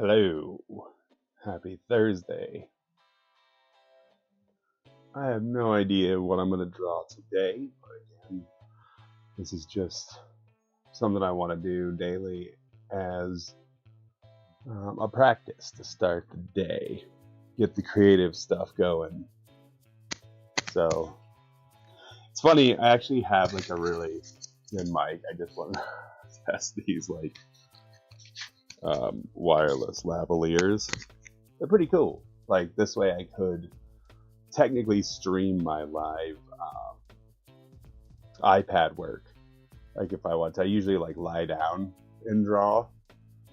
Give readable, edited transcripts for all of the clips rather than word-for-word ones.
Hello. Happy Thursday. I have no idea what I'm going to draw today, but again, this is just something I want to do daily as a practice to start the day, get the creative stuff going. So it's funny, I actually have like a really good mic. I just want to test these wireless lavaliers. They're pretty cool. Like this way I could technically stream my live iPad work. Like if I want to, I usually like lie down and draw.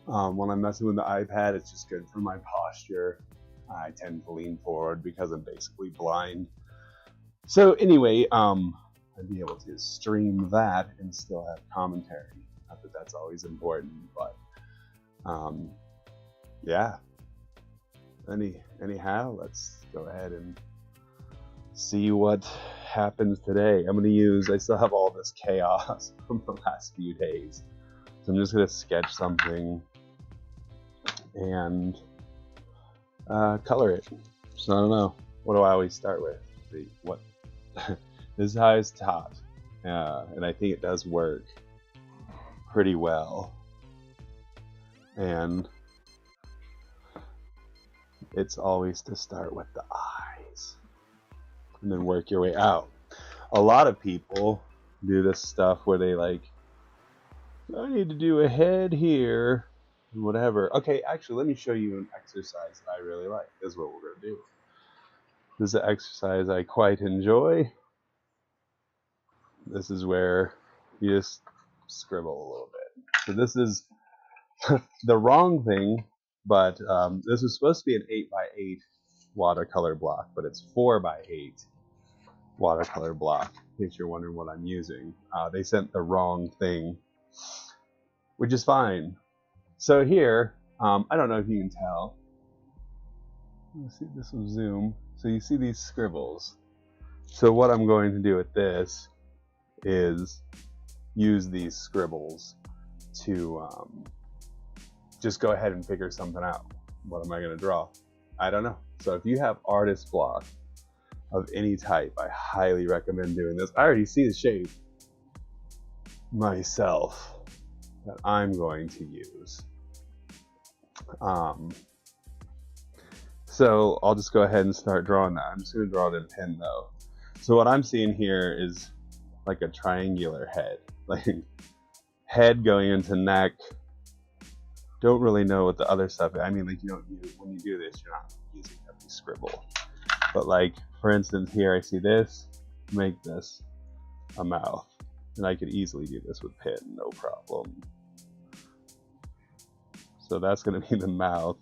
When I'm messing with the iPad, it's just good for my posture. I tend to lean forward because I'm basically blind. So anyway, I'd be able to stream that and still have commentary. Not that that's always important, but yeah. Anyhow, let's go ahead and see what happens today. I still have all this chaos from the last few days. So I'm just going to sketch something and color it. So I don't know. What do I always start with? What this is how it's taught. And I think it does work pretty well. And it's always to start with the eyes and then work your way out. A lot of people do this stuff where they like, I need to do a head here, whatever. Okay, actually, let me show you an exercise that I really like. This is what we're going to do. This is an exercise I quite enjoy. This is where you just scribble a little bit. So this is the wrong thing, but this is supposed to be an 8x8 watercolor block, but it's 4x8 watercolor block, in case you're wondering what I'm using. They sent the wrong thing, which is fine. So here, I don't know if you can tell. Let's see, this will zoom. So you see these scribbles. So what I'm going to do with this is use these scribbles to just go ahead and figure something out. What am I going to draw? I don't know. So if you have artist block of any type, I highly recommend doing this. I already see the shape myself that I'm going to use. So I'll just go ahead and start drawing that. I'm just going to draw it in pen though. So what I'm seeing here is like a triangular head, like head going into neck. Don't really know what the other stuff is. I mean, like when you do this, you're not using every scribble. But like, for instance, here I see this, make this a mouth. And I could easily do this with pen, no problem. So that's going to be the mouth.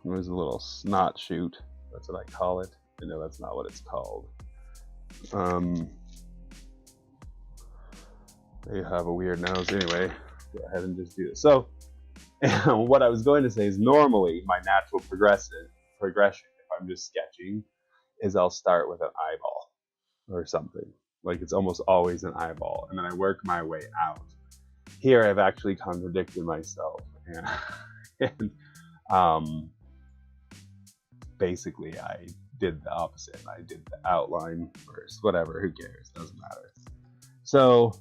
There's a little snot shoot. That's what I call it. I know that's not what it's called. They have a weird nose. Anyway, go ahead and just do this. So what I was going to say is normally my natural progression, if I'm just sketching, is I'll start with an eyeball or something. Like it's almost always an eyeball. And then I work my way out. Here I've actually contradicted myself. And basically I did the opposite. I did the outline first. Whatever, who cares? Doesn't matter. So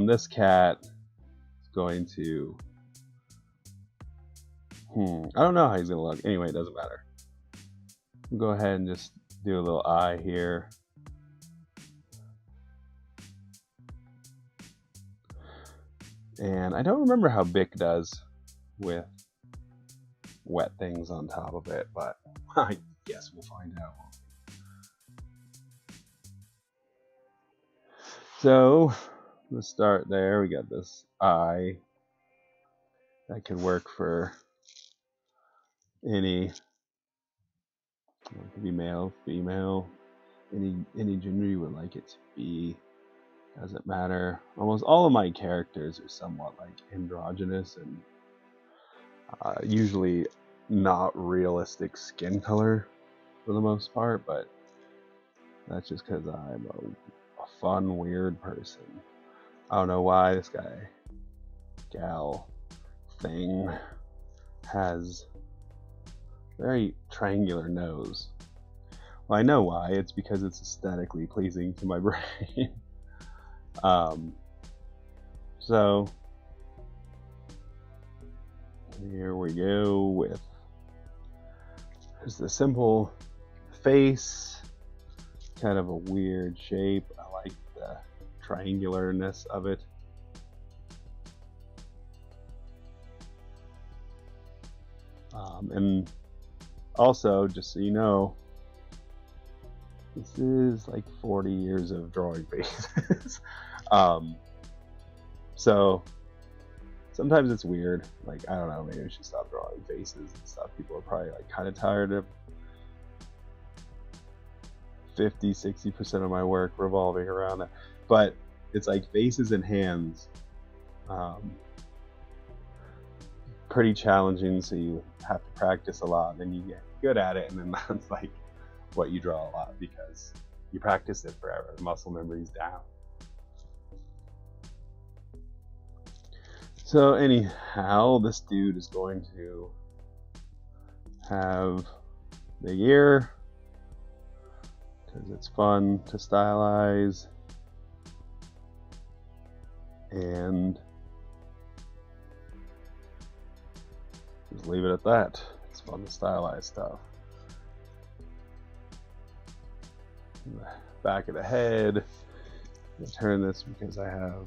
this cat is going to I don't know how he's gonna look. Anyway, it doesn't matter. We'll go ahead and just do a little eye here. And I don't remember how Bic does with wet things on top of it, but I guess we'll find out. So let's start there. We got this eye that could work for any, it could be male, female, any gender you would like it to be. Doesn't matter. Almost all of my characters are somewhat like androgynous and usually not realistic skin color for the most part, but that's just because I'm a fun, weird person. I don't know why this gal thing has a very triangular nose. Well, I know why. It's because it's aesthetically pleasing to my brain. So here we go with just a simple face, kind of a weird shape. I like the triangularness of it. And also, just so you know, this is like 40 years of drawing faces. So sometimes it's weird. Like, I don't know, maybe I should stop drawing faces and stuff. People are probably like kind of tired of 50-60% of my work revolving around that. But it's like faces and hands. Pretty challenging, so you have to practice a lot, and then you get good at it, and then that's like what you draw a lot because you practice it forever. The muscle memory's down. So anyhow, this dude is going to have the ear because it's fun to stylize, and just leave it at that. It's fun to stylize stuff. Back of the head. I'll turn this because I have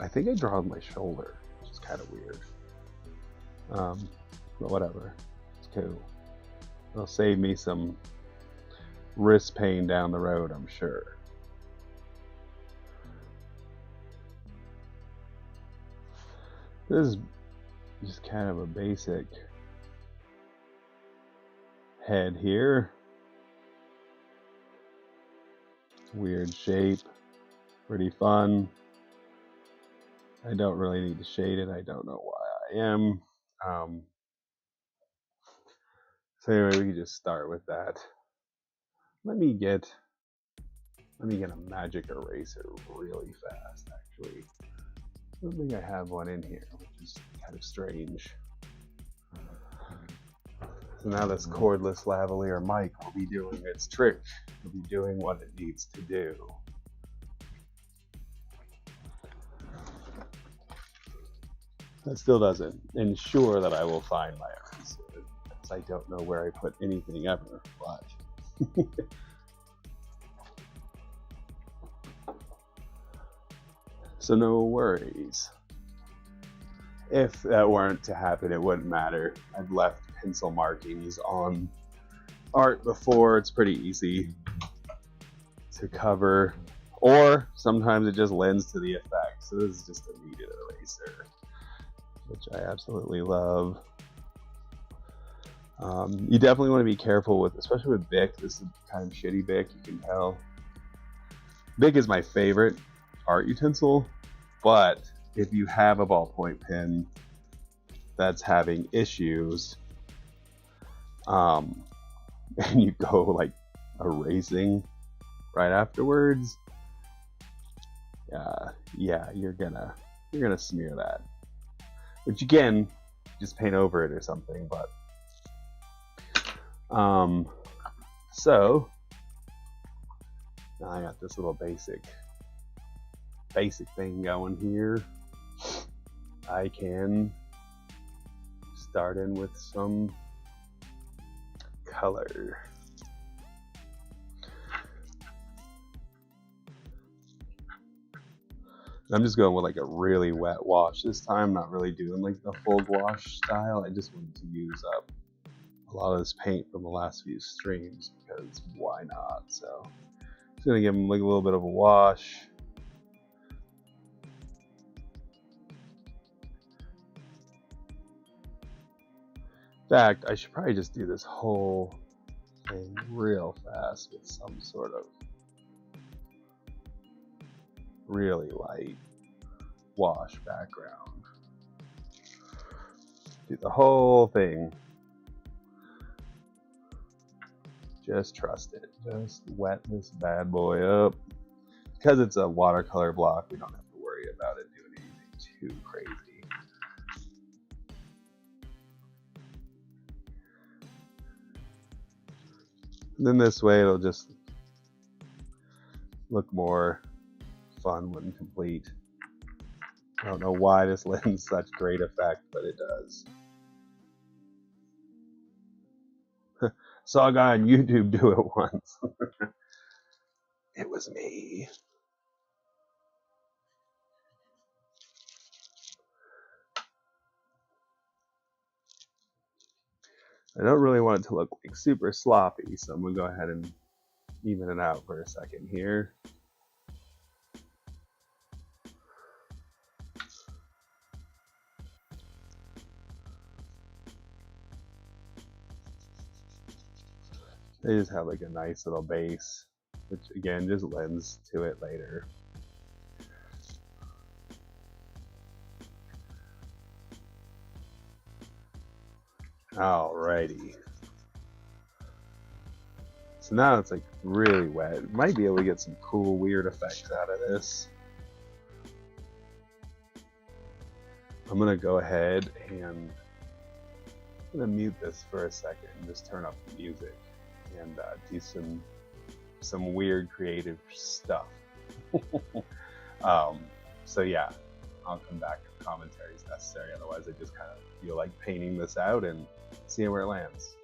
I think I draw with my shoulder, which is kind of weird. But whatever. It's cool. It'll save me some wrist pain down the road, I'm sure. This is just kind of a basic head here. Weird shape, pretty fun. I don't really need to shade it. I don't know why I am. So anyway, we can just start with that. Let me get a magic eraser really fast, actually. I don't think I have one in here, which is kind of strange. So now this cordless lavalier mic will be doing its trick. It'll be doing what it needs to do. That still doesn't ensure that I will find my eraser, because I don't know where I put anything ever, but so no worries. If that weren't to happen, it wouldn't matter. I've left pencil markings on art before. It's pretty easy to cover, or sometimes it just lends to the effect. So this is just a kneaded eraser, which I absolutely love. You definitely want to be careful with, especially with Bic. This is kind of shitty Bic, you can tell. Bic is my favorite art utensil, but if you have a ballpoint pen that's having issues, and you go like erasing right afterwards, yeah, you're gonna smear that. Which again, just paint over it or something, but so now I got this little basic thing going here. I can start in with some color. I'm just going with like a really wet wash this time, not really doing like the full wash style. I just wanted to use up a lot of this paint from the last few streams because why not? So just gonna give them like a little bit of a wash. In fact, I should probably just do this whole thing real fast with some sort of really light wash background. Do the whole thing. Just trust it. Just wet this bad boy up. Because it's a watercolor block, we don't have to worry about it doing anything too crazy. And then this way it'll just look more fun when complete. I don't know why this lends such great effect, but it does. Saw a guy on YouTube do it once. It was me. I don't really want it to look like super sloppy, so I'm going to go ahead and even it out for a second here. They just have like a nice little base, which again just lends to it later. Alrighty. So now it's like really wet. Might be able to get some cool weird effects out of this. I'm gonna go ahead and I'm gonna mute this for a second and just turn up the music and do some weird creative stuff. So yeah, I'll come back if commentary is necessary. Otherwise, I just kind of feel like painting this out and seeing where it lands.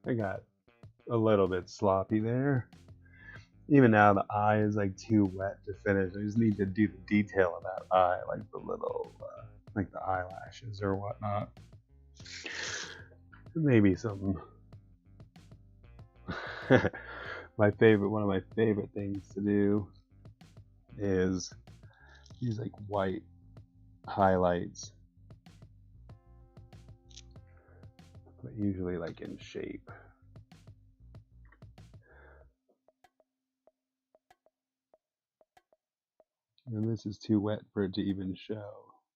I got a little bit sloppy there. Even now the eye is like too wet to finish. I just need to do the detail of that eye, like the little, like the eyelashes or whatnot. Maybe some. One of my favorite things to do is use like white highlights, but usually like in shape. And this is too wet for it to even show.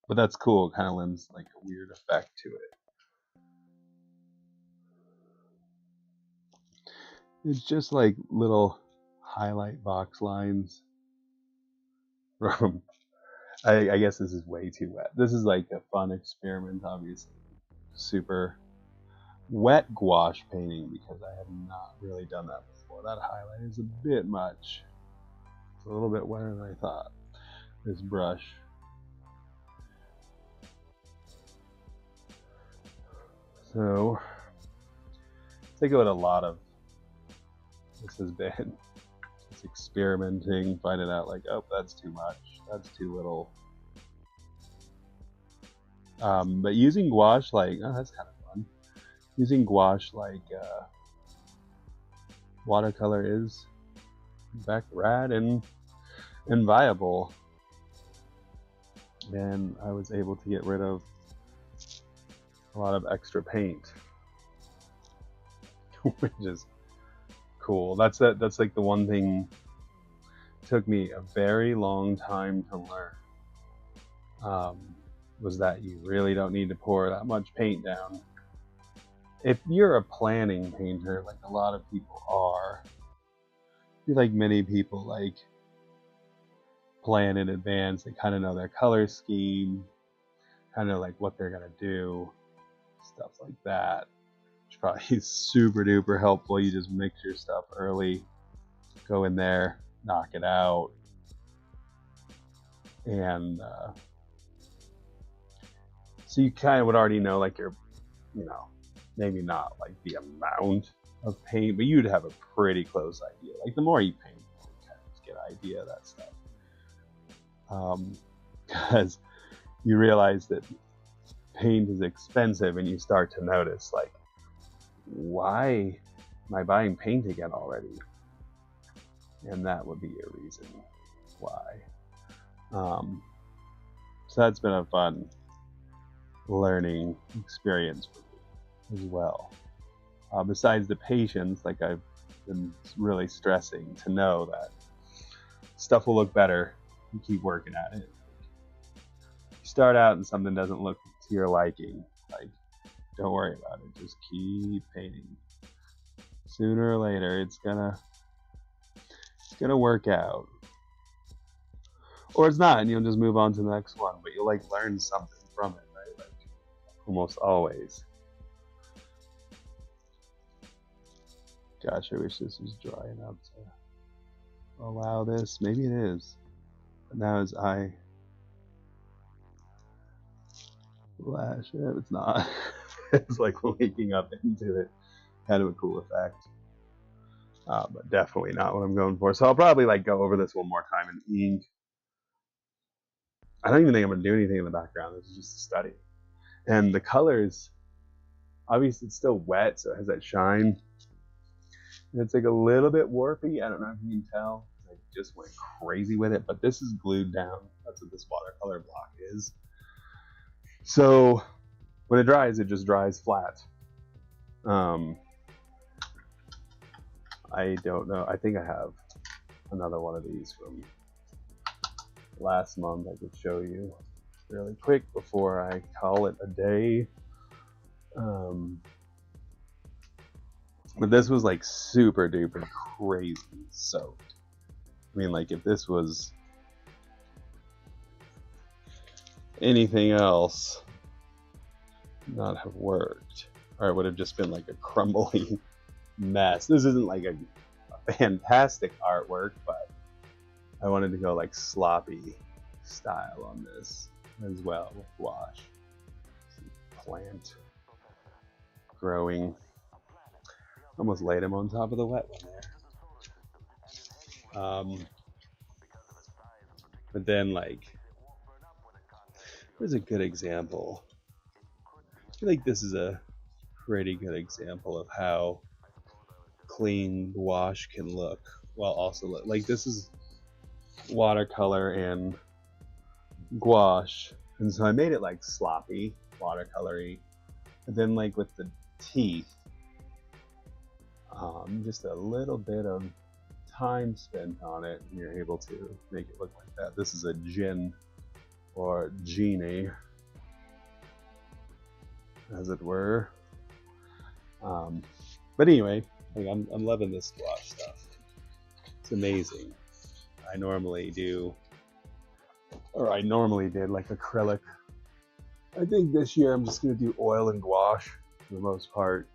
But that's cool, it kind of lends like a weird effect to it. It's just like little highlight box lines from, I guess this is way too wet. This is like a fun experiment, obviously. Super wet gouache painting because I have not really done that before. That highlight is a bit much. It's a little bit wetter than I thought. This brush. So think of what a lot of this has been. It's experimenting, finding out like, oh, that's too much, that's too little. But using gouache, like, oh, that's kind of fun. Using gouache like watercolor is, in fact, rad and viable. And I was able to get rid of a lot of extra paint, which is cool. That's like the one thing took me a very long time to learn. Was that you really don't need to pour that much paint down. If you're a planning painter, like a lot of people are, you're like many people, like plan in advance. They kind of know their color scheme, kind of like what they're gonna do, stuff like that. Which probably is super duper helpful. You just mix your stuff early, go in there, knock it out, and so you kind of would already know like your, maybe not like the amount of paint, but you'd have a pretty close idea. Like the more you paint, you kind of get an idea of that stuff. Because you realize that paint is expensive and you start to notice like, why am I buying paint again already? And that would be a reason why. So that's been a fun learning experience for me as well. Besides the patience, like I've been really stressing to know that stuff will look better. You keep working at it. You start out and something doesn't look to your liking, like don't worry about it. Just keep painting. Sooner or later, it's gonna work out, or it's not, and you'll just move on to the next one. But you'll like learn something from it, right? Like almost always. Gosh, I wish this was dry enough to allow this. Maybe it is. But now his eye lash. It's not. It's like waking up into it. Kind of a cool effect. But definitely not what I'm going for. So I'll probably like go over this one more time in ink. I don't even think I'm going to do anything in the background. This is just a study. And the colors, obviously it's still wet, so it has that shine. And it's like a little bit warpy. I don't know if you can tell. I just went crazy with it, but this is glued down. That's what this watercolor block is. So when it dries, it just dries flat. I don't know. I think I have another one of these from last month I could show you really quick before I call it a day. But this was like super duper crazy soaked. I mean, like if this was anything else, not have worked, or it would have just been like a crumbly mess. This isn't like a fantastic artwork, but I wanted to go like sloppy style on this as well with gouache. Plant growing. Almost laid him on top of the wet one there. But then, like, here's a good example. I feel like this is a pretty good example of how clean gouache can look while also look like this is watercolor and gouache, and so I made it like sloppy watercolory, and then like with the teeth, just a little bit of time spent on it, and you're able to make it look like that. This is a djinn or genie, as it were. But anyway, like I'm loving this gouache stuff. It's amazing. I normally did like acrylic. I think this year I'm just gonna do oil and gouache for the most part,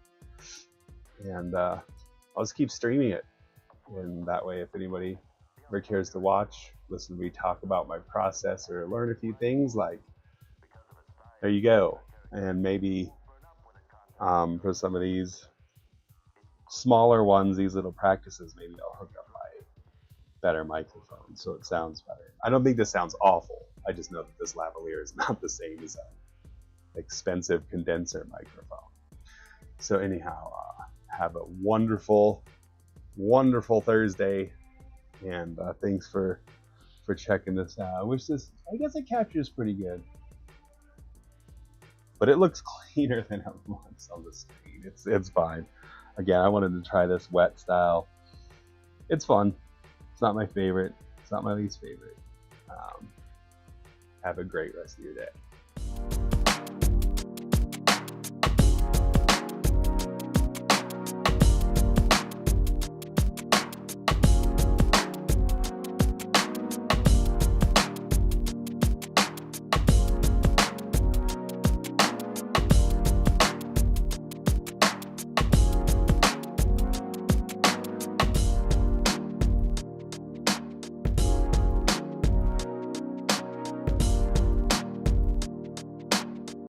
and I'll just keep streaming it. And that way, if anybody ever cares to watch, listen to me talk about my process or learn a few things, like, there you go. And maybe for some of these smaller ones, these little practices, maybe I'll hook up my better microphone so it sounds better. I don't think this sounds awful. I just know that this lavalier is not the same as an expensive condenser microphone. So anyhow, have a wonderful, wonderful Thursday, and thanks for checking this out. I guess it captures pretty good, but it looks cleaner than it looks on the screen. It's fine. Again, I wanted to try this wet style. It's fun. It's not my favorite. It's not my least favorite. Have a great rest of your day.